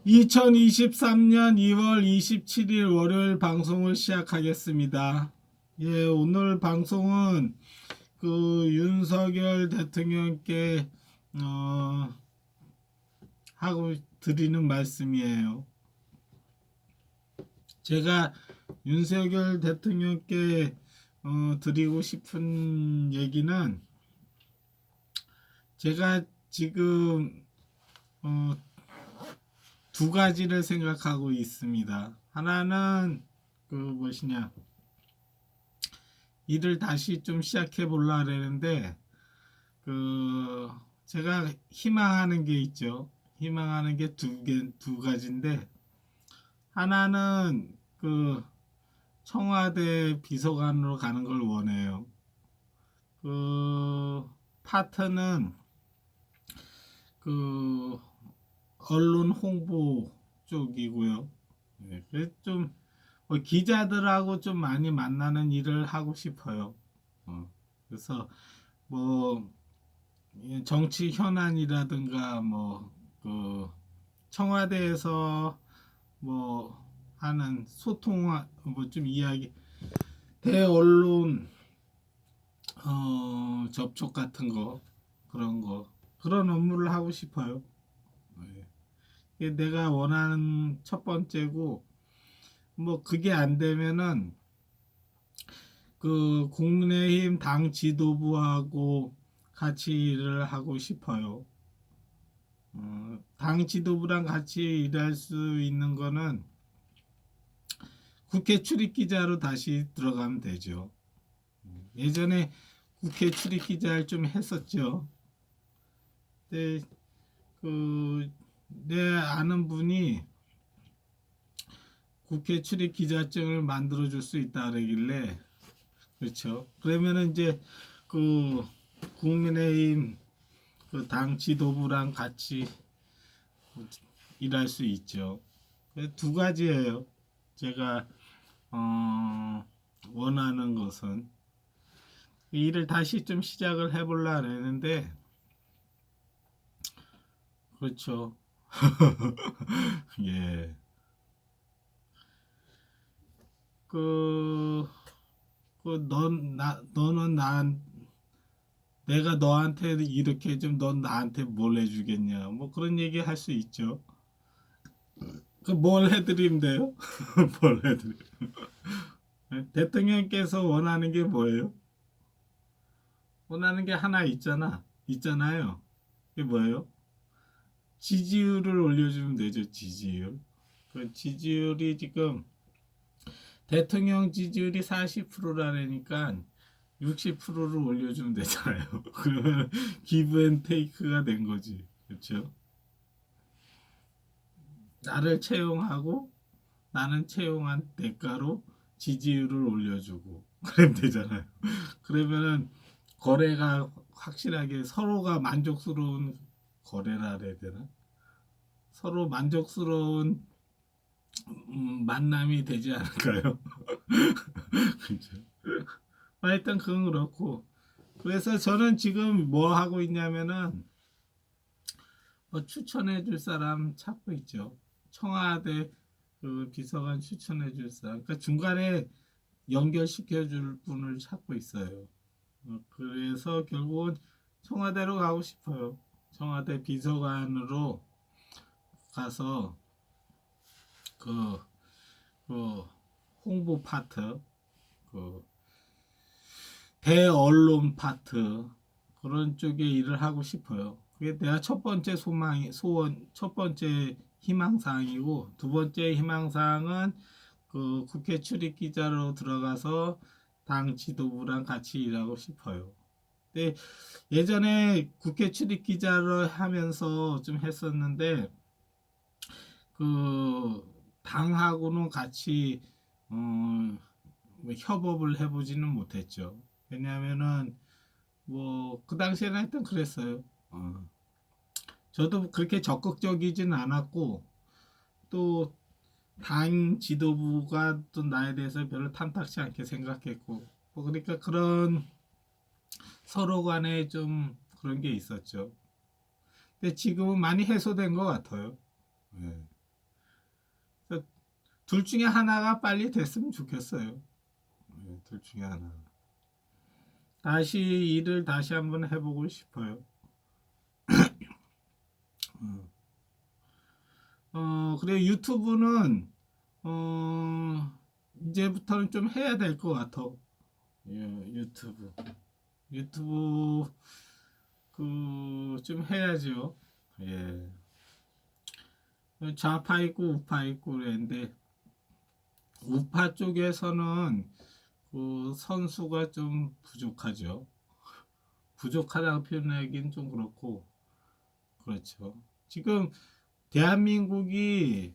2023년 2월 27일 월요일 방송을 시작하겠습니다. 예, 오늘 방송은 윤석열 대통령께 하고 드리는 말씀이에요. 제가 윤석열 대통령께 드리고 싶은 얘기는, 제가 지금 두 가지를 생각하고 있습니다. 하나는 무엇이냐, 일을 다시 좀 시작해 보려고 그러는데, 제가 희망하는 게 있죠. 희망하는 게 두 가지인데, 하나는 청와대 비서관으로 가는 걸 원해요. 파트는 언론 홍보 쪽이고요. 네, 그래서 좀 기자들하고 좀 많이 만나는 일을 하고 싶어요. 그래서 정치 현안이라든가 청와대에서 하는 소통, 좀 이야기, 대언론 접촉 같은 거, 그런 업무를 하고 싶어요. 이게 내가 원하는 첫 번째고, 그게 안 되면은 국민의힘 당 지도부하고 같이 일을 하고 싶어요. 당 지도부랑 같이 일할 수 있는 거는 국회 출입 기자로 다시 들어가면 되죠. 예전에 국회 출입 기자를 좀 했었죠. 근데 내 아는 분이 국회 출입 기자증을 만들어 줄 수 있다 그러길래, 그렇죠. 그러면은 이제 국민의힘 당 지도부랑 같이 일할 수 있죠. 두 가지예요. 제가 원하는 것은, 일을 다시 좀 시작을 해보려고 했는데, 그렇죠. 예. 내가 너한테 이렇게 해주면 넌 나한테 뭘 해주겠냐, 그런 얘기 할 수 있죠. 뭘 해드리면 돼요? 뭘 해드려? 대통령께서 원하는 게 뭐예요? 원하는 게 하나 있잖아요. 그게 뭐예요? 지지율을 올려주면 되죠. 지지율. 지지율이 지금 대통령 지지율이 40%라니까 60%를 올려주면 되잖아요. 그러면 기브앤테이크가 된 거지. 그렇죠? 나를 채용하고 나는 채용한 대가로 지지율을 올려주고 그러면 되잖아요. 그러면은 거래가 확실하게 서로가 만족스러운 거래라 해야 되나? 서로 만족스러운 만남이 되지 않을까요? 그렇죠. 하여튼 그건 그렇고, 그래서 저는 지금 뭐 하고 있냐면은 추천해 줄 사람 찾고 있죠. 청와대 비서관 추천해 줄 사람, 그러니까 중간에 연결시켜 줄 분을 찾고 있어요. 그래서 결국은 청와대로 가고 싶어요. 청와대 비서관으로 가서 홍보 파트, 그 대언론 파트, 그런 쪽에 일을 하고 싶어요. 그게 내가 첫 번째 첫 번째 희망사항이고, 두 번째 희망사항은 국회 출입 기자로 들어가서 당 지도부랑 같이 일하고 싶어요. 근데 예전에 국회 출입 기자를 하면서 좀 했었는데, 당하고는 같이 협업을 해보지는 못했죠. 왜냐하면은 그 당시에는 하여튼 그랬어요. 저도 그렇게 적극적이진 않았고, 또 당 지도부가 또 나에 대해서 별로 탐탁치 않게 생각했고, 그러니까 그런 서로 간에 좀 그런 게 있었죠. 근데 지금은 많이 해소된 것 같아요. 네. 둘 중에 하나가 빨리 됐으면 좋겠어요. 둘 중에 하나. 다시 일을 다시 한번 해보고 싶어요. 그래 유튜브는 이제부터는 좀 해야 될 것 같아. 예, 유튜브 그 좀 해야죠. 예. 좌파 있고 우파 있고 그랬는데 우파 쪽에서는 그 선수가 좀 부족하죠. 부족하다고 표현하기는 좀 그렇고 그렇죠. 지금 대한민국이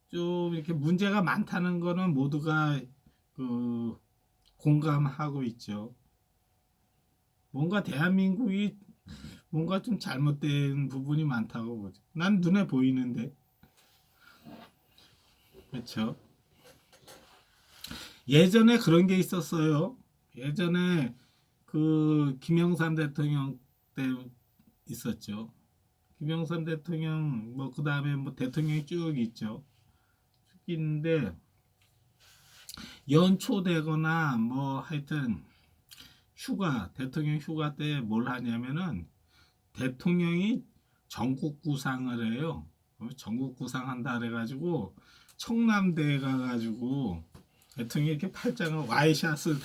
좀 이렇게 문제가 많다는 거는 모두가 그 공감하고 있죠. 뭔가 대한민국이 뭔가 좀 잘못된 부분이 많다고 보죠. 난 눈에 보이는데. 그렇죠. 예전에 그런 게 있었어요. 예전에 그 김영삼 대통령 때 있었죠. 김영삼 대통령 뭐 그다음에 뭐 대통령이 쭉 있죠. 쭉 있는데 연초되거나 뭐 하여튼 휴가 대통령 휴가 때 뭘 하냐면은 대통령이 전국 구상을 해요. 전국 구상한다 그래가지고 청남대에 가가지고 대통령이 이렇게 팔짱을 와이셔츠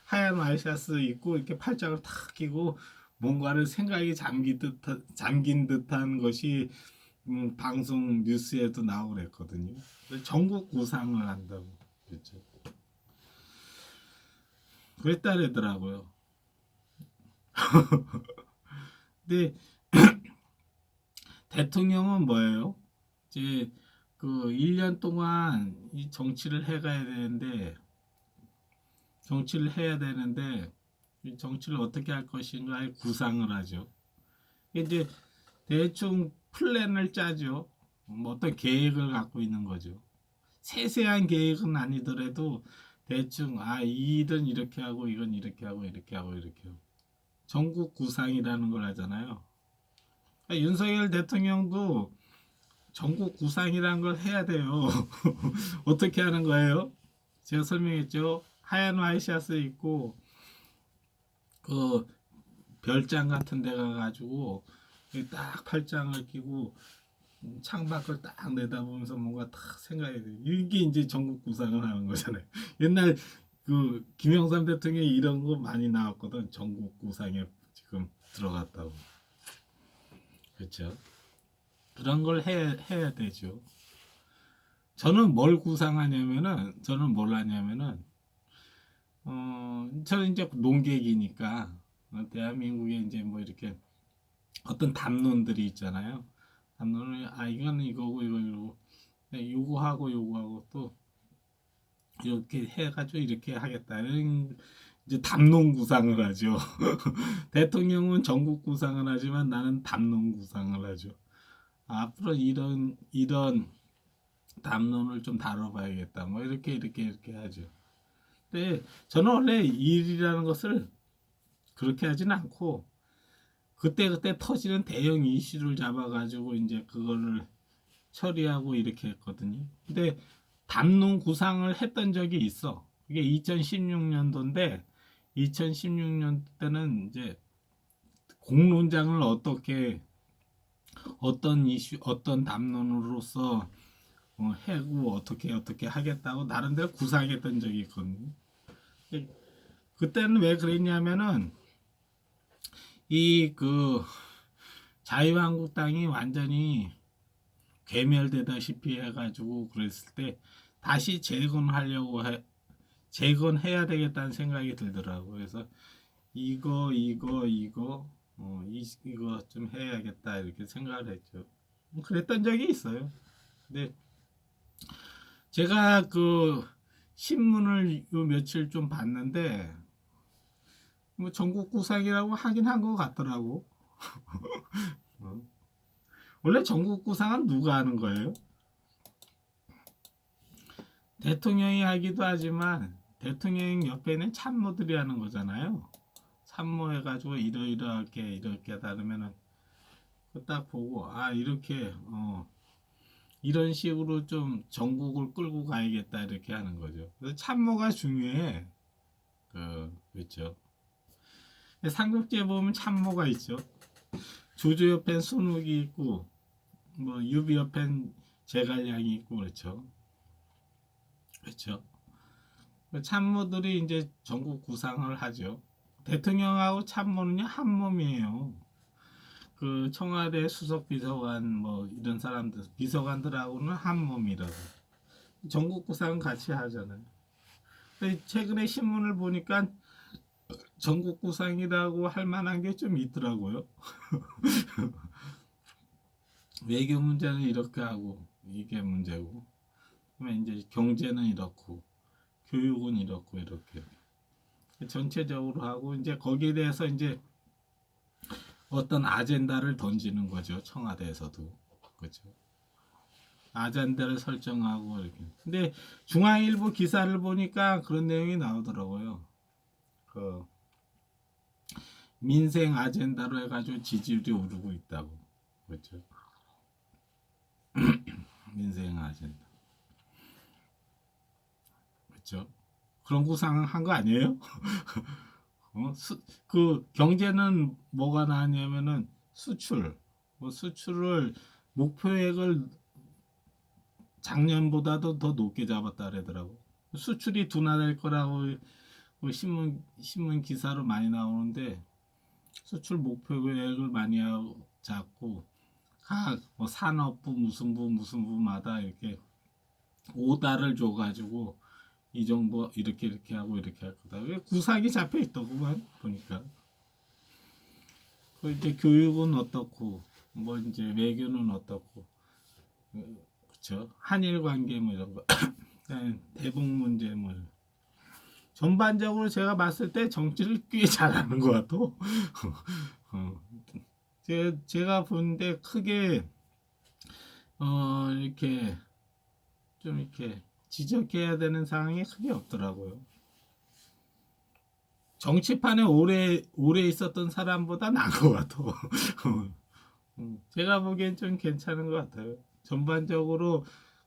하얀 와이셔츠 입고 이렇게 팔짱을 탁 끼고 뭔가를 생각이 잠긴 듯한 것이 방송 뉴스에도 나오고 그랬거든요. 전국 구상을 한다고 그랬죠. 그랬다 그러더라고요. 근데 대통령은 뭐예요? 이제 그 1년 동안 이 정치를 해야 되는데 이 정치를 어떻게 할 것인가에 구상을 하죠. 이제 대충 플랜을 짜죠. 뭐 어떤 계획을 갖고 있는 거죠. 세세한 계획은 아니더라도 대충 이 일은 이렇게 하고 이건 이렇게 하고 이렇게 하고 이렇게 하고 전국 구상이라는 걸 하잖아요. 그러니까 윤석열 대통령도 전국 구상이라는 걸 해야 돼요. 어떻게 하는 거예요? 제가 설명했죠. 하얀 와이셔츠 입고 그 별장 같은 데 가가지고 딱 팔짱을 끼고 창밖을 딱 내다보면서 뭔가 딱 생각이 돼. 이게 이제 전국 구상을 하는 거잖아요. 옛날 그 김영삼 대통령이 이런 거 많이 나왔거든. 전국 구상에 지금 들어갔다고. 그렇죠. 그런 걸 해야 되죠. 저는 뭘 하냐면은 저는 이제 농객이니까 대한민국에 이제 뭐 이렇게 어떤 담론들이 있잖아요. 담론을 이거는 이거고 이거 요거하고 또 이렇게 해가지고 이렇게 하겠다. 이런 이제 담론 구상을 하죠. 대통령은 전국 구상을 하지만 나는 담론 구상을 하죠. 앞으로 이런 담론을 좀 다뤄봐야겠다. 뭐 이렇게 하죠. 근데 저는 원래 일이라는 것을 그렇게 하진 않고 그때그때 터지는 대형 이슈를 잡아가지고 이제 그거를 처리하고 이렇게 했거든요. 근데 담론 구상을 했던 적이 있어. 이게 2016년도인데 2016년 때는 이제 공론장을 어떤 이슈 어떤 담론으로서 해고 어떻게 하겠다고 나름대로 구상했던 적이 있거든요. 그때는 왜 그랬냐면은 이 그 자유한국당이 완전히 괴멸되다시피 해가지고 그랬을 때 다시 재건해야 되겠다는 생각이 들더라고. 그래서 이거 이거 좀 해야겠다 이렇게 생각을 했죠. 그랬던 적이 있어요. 근데 제가 그 신문을 요 며칠 좀 봤는데 뭐 전국 구상이라고 하긴 한 것 같더라고. 어. 원래 전국 구상은 누가 하는 거예요? 대통령이 하기도 하지만 대통령 옆에는 참모들이 하는 거잖아요. 참모해가지고 이렇게 하다 그러면은 딱 보고 이렇게 이런 식으로 좀 전국을 끌고 가야겠다 이렇게 하는 거죠. 그래서 참모가 중요해. 그렇죠. 삼국지에 보면 참모가 있죠. 조조 옆엔 손욱이 있고 뭐 유비 옆엔 제갈량이 있고 그렇죠. 그렇죠. 참모들이 이제 전국 구상을 하죠. 대통령하고 참모는요 한 몸이에요. 그 청와대 수석 비서관 뭐 이런 사람들 비서관들하고는 한 몸이라고. 전국 구상 같이 하잖아요. 근데 최근에 신문을 보니까 전국 구상이라고 할 만한 게 좀 있더라고요. 외교 문제는 이렇게 하고 이게 문제고, 그러면 이제 경제는 이렇고 교육은 이렇고 이렇게 전체적으로 하고 이제 거기에 대해서 이제 어떤 아젠다를 던지는 거죠. 청와대에서도 그렇죠. 아젠다를 설정하고 이렇게. 근데 중앙일보 기사를 보니까 그런 내용이 나오더라고요. 그 민생 아젠다로 해가지고 지지율이 오르고 있다고. 그렇죠. 민생 아젠다. 그렇죠. 그런 구상을 한 거 아니에요? 그 경제는 뭐가 나왔냐면은 수출. 뭐 수출을 목표액을 작년보다도 더 높게 잡았다 그러더라고. 수출이 둔화될 거라고 그 신문 기사로 많이 나오는데 수출 목표액을 많이 잡고 각 뭐 산업부 무슨 부마다 이렇게 오다를 줘가지고 이 정도 이렇게 하고 이렇게 할 거다. 구상이 잡혀 있더구만 보니까. 그 이제 교육은 어떻고 뭐 이제 외교는 어떻고 그렇죠. 한일 관계 뭐 이런 거 대북 문제 뭐 전반적으로 제가 봤을 때 정치를 꽤 잘하는 것 같아. 제가 보는데 크게 이렇게 좀 이렇게 지적해야 되는 상황이 크게 없더라고요. 정치판에 오래 있었던 사람보다 나은 것 같아. 제가 보기엔 좀 괜찮은 것 같아요. 전반적으로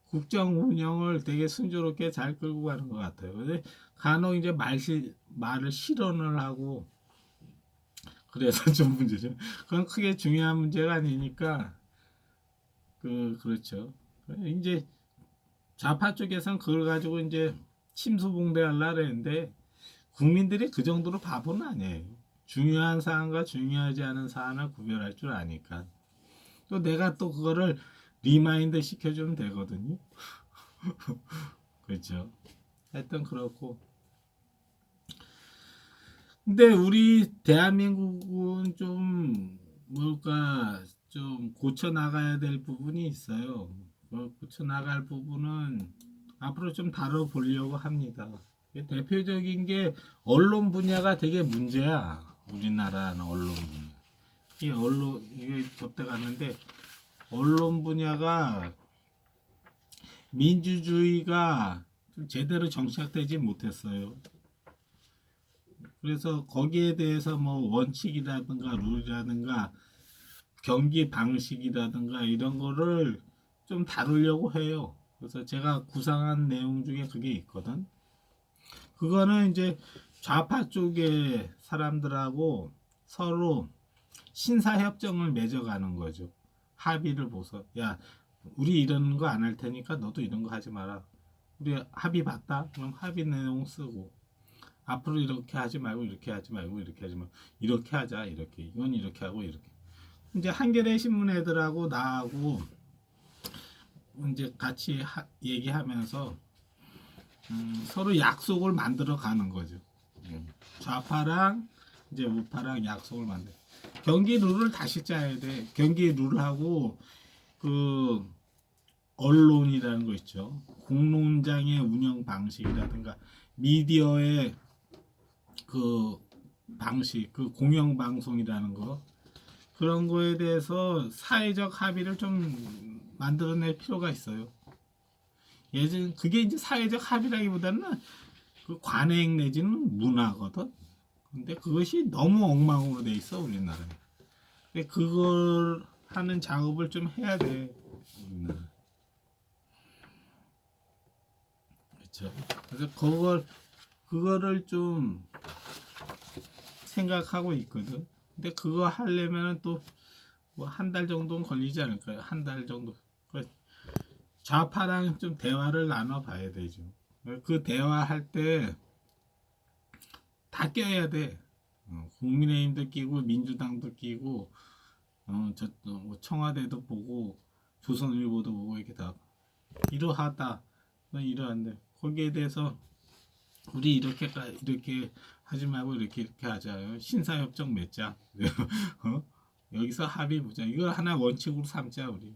국정 운영을 되게 순조롭게 잘 끌고 가는 것 같아요. 근데 간혹 이제 말을 실언을 하고 그래서 좀 문제죠. 그건 크게 중요한 문제가 아니니까 그렇죠. 이제 좌파 쪽에서는 그걸 가지고 이제 침수봉대하려고 했는데 국민들이 그 정도로 바보는 아니에요. 중요한 사안과 중요하지 않은 사안을 구별할 줄 아니까. 또 내가 또 그거를 리마인드 시켜주면 되거든요. 그렇죠. 하여튼 그렇고. 근데 우리 대한민국은 좀 뭘까 좀 고쳐 나가야 될 부분이 있어요. 고쳐 나갈 부분은 앞으로 좀 다뤄보려고 합니다. 대표적인 게 언론 분야가 되게 문제야. 우리나라는 언론 분야. 이게 접대 갔는데 언론 분야가 민주주의가 좀 제대로 정착되지 못했어요. 그래서 거기에 대해서 뭐 원칙이라든가 룰이라든가 경기 방식이라든가 이런 거를 좀 다루려고 해요. 그래서 제가 구상한 내용 중에 그게 있거든. 그거는 이제 좌파 쪽의 사람들하고 서로 신사협정을 맺어가는 거죠. 합의를 보서 야 우리 이런 거 안 할 테니까 너도 이런 거 하지 마라. 우리 합의 봤다? 그럼 합의 내용 쓰고 앞으로 이렇게 하지 말고 이렇게 하지 말고 이렇게 하지 말고 이렇게 하자 이렇게 이건 이렇게 하고 이렇게 이제 한겨레 신문 애들하고 나하고 이제 같이 얘기하면서 서로 약속을 만들어 가는 거죠. 좌파랑 이제 우파랑 약속을 만들. 경기 룰을 다시 짜야 돼. 경기 룰하고 그 언론이라는 거 있죠. 공론장의 운영 방식이라든가 미디어의 그 방식, 그 공영 방송이라는 거 그런 거에 대해서 사회적 합의를 좀 만들어낼 필요가 있어요. 예전 그게 이제 사회적 합의라기보다는 그 관행 내지는 문화거든. 근데 그것이 너무 엉망으로 돼 있어 우리나라에. 근데 그걸 하는 작업을 좀 해야 돼. 우리나라. 그렇죠. 그래서 그거를 좀 생각하고 있거든. 근데 그거 하려면은 또 뭐 한 달 정도는 걸리지 않을까요? 한 달 정도. 그 좌파랑 좀 대화를 나눠 봐야 되죠. 그 대화할 때 다 껴야 돼. 국민의힘도 끼고 민주당도 끼고 뭐 청와대도 보고 조선일보도 보고 이렇게 다 이러하다. 이러한데 거기에 대해서 우리 이렇게 하지 말고 이렇게 하자. 신사협정 맺자. 어? 여기서 합의 보자. 이걸 하나 원칙으로 삼자 우리.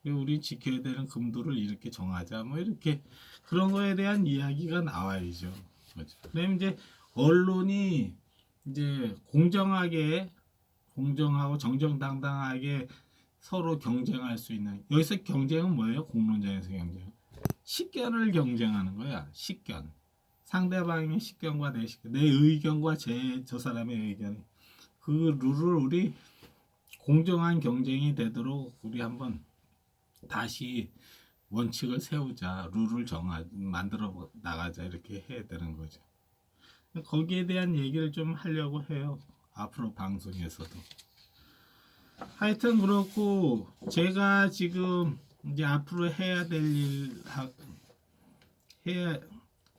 그리고 우리 지켜야 되는 금도를 이렇게 정하자. 뭐 이렇게 그런 거에 대한 이야기가 나와야죠. 그렇죠. 그다음에 이제 언론이 이제 공정하고 정정당당하게 서로 경쟁할 수 있는 여기서 경쟁은 뭐예요? 공론장에서 경쟁. 식견을 경쟁하는 거야. 식견. 상대방의 식견과 내 식견, 내 의견과 저 사람의 의견. 그 룰을 우리 공정한 경쟁이 되도록 우리 한번 다시 원칙을 세우자, 룰을 만들어 나가자 이렇게 해야 되는 거죠. 거기에 대한 얘기를 좀 하려고 해요. 앞으로 방송에서도. 하여튼 그렇고 제가 지금 이제 앞으로 해야 될 해야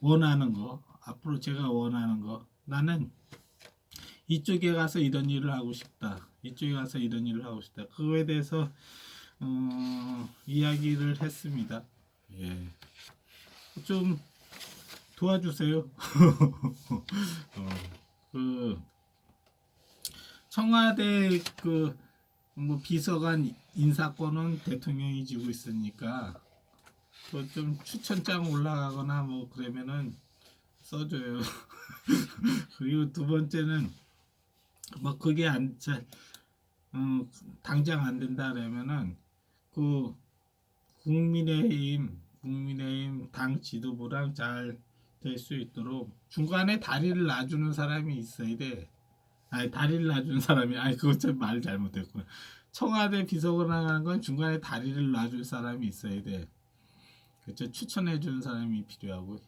원하는 거, 앞으로 제가 원하는 거, 나는 이쪽에 가서 이런 일을 하고 싶다. 이쪽에 가서 이런 일을 하고 싶다. 그거에 대해서 이야기를 했습니다. 예. 좀 도와주세요. 그 청와대 뭐 비서관 인사권은 대통령이 지고 있으니까 좀 추천장 올라가거나 뭐 그러면은 써줘요. 그리고 두 번째는 뭐 그게 당장 안 된다 그러면은 그 국민의힘 당 지도부랑 잘 될 수 있도록 중간에 다리를 놔주는 사람이 있어야 돼. 아니 다리를 놔주는 사람이 그거 좀 말 잘못했구나. 청와대 비서관 하는 건 중간에 다리를 놔줄 사람이 있어야 돼. 그렇죠. 추천해 주는 사람이 필요하고.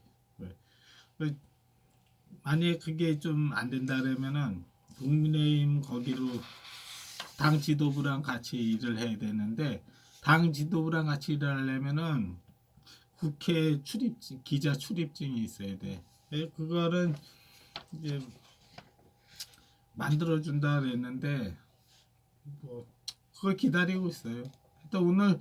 만약에 그게 좀 안 된다 그러면은 국민의힘 거기로 당 지도부랑 같이 일을 해야 되는데 당 지도부랑 같이 일을 하려면은 국회 기자 출입증이 있어야 돼. 그거는 이제 만들어 준다 그랬는데 뭐 그걸 기다리고 있어요. 일단 오늘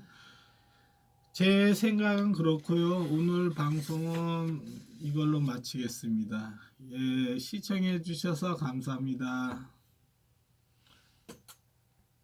제 생각은 그렇고요. 오늘 방송은 이걸로 마치겠습니다. 예, 시청해 주셔서 감사합니다.